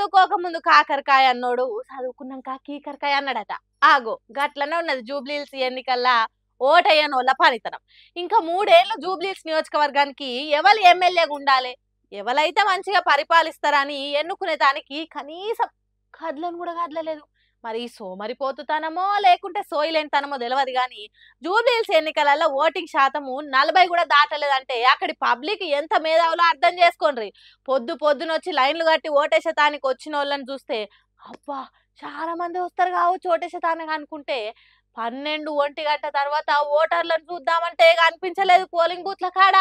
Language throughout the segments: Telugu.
చదువుకోకముందు కాకరకాయ అన్నోడు చదువుకున్నాక కీకరకాయ అన్నాడట. ఆగో గట్లనే ఉన్నది జూబ్లీహిల్స్ ఎన్నికల్లా ఓటయ్యనోళ్ళ పనితనం. ఇంకా 3 ఏళ్లు జూబ్లీహిల్స్ నియోజకవర్గానికి ఎవరు ఎమ్మెల్యేగా ఉండాలి, ఎవరైతే మంచిగా పరిపాలిస్తారని ఎన్నుకునే దానికి కనీసం కదలను కూడా కదలలేదు. మరి సోమరిపోతుతనమో లేకుంటే సోయిలేనితనమో తెలియదు కానీ జూబ్లీహిల్స్ ఎన్నికలలో ఓటింగ్ శాతము 40 కూడా దాటలేదంటే అక్కడి పబ్లిక్ ఎంత మేధావులో అర్థం చేసుకోండి. పొద్దునొచ్చి లైన్లు కట్టి ఓటేసేతానికి వచ్చిన వాళ్ళని చూస్తే అబ్బా చాలా మంది వస్తారు కావచ్చు ఓటేసేతానికి అనుకుంటే 12, 1 గంట తర్వాత ఓటర్లను చూద్దామంటే కనిపించలేదు పోలింగ్ బూత్ల కాడ.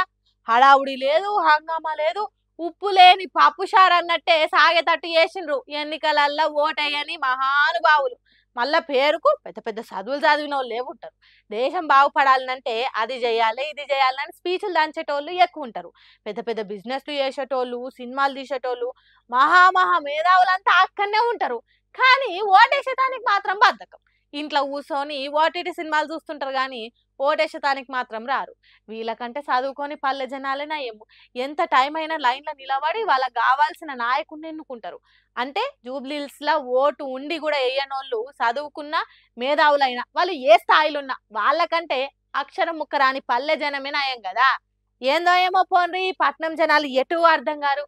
హడావుడి లేదు, హంగామా లేదు, ఉప్పు లేని పప్పుషారు అన్నట్టే సాగేటట్టు చేసిండ్రు ఎన్నికలల్లో ఓటయ్యని మహానుభావులు. మళ్ళా పేరుకు పెద్ద పెద్ద చదువులు చదివిన వాళ్ళు ఉంటారు. దేశం బాగుపడాలంటే అది చేయాలి ఇది చేయాలని స్పీచ్లు దంచేటోళ్ళు ఎక్కువ ఉంటారు. పెద్ద పెద్ద బిజినెస్లు చేసేటోళ్ళు, సినిమాలు తీసేటోళ్ళు, మహా మేధావులంతా అక్కడనే ఉంటారు. కానీ ఓటేసేటానికి మాత్రం బద్ధకం. ఇంట్లో కూర్చొని ఓటీటీ సినిమాలు చూస్తుంటారు కానీ ఓటేసేటానికి మాత్రం రారు. వీళ్ళకంటే చదువుకొని పల్లె జనాలే నయము. ఎంత టైం అయినా లైన్లో నిలబడి వాళ్ళకి కావాల్సిన నాయకుడిని ఎన్నుకుంటారు. అంటే జూబ్లీహిల్స్‌లో ఓటు ఉండి కూడా ఎయ్యనోళ్ళు చదువుకున్న మేధావులైన వాళ్ళు ఏ స్థాయిలో ఉన్నా వాళ్ళకంటే అక్షరం ముక్క రాని పల్లె జనమే నయం కదా. ఏందో ఏమో పోన్రి పట్నం జనాలు ఎటు అర్థం గారు.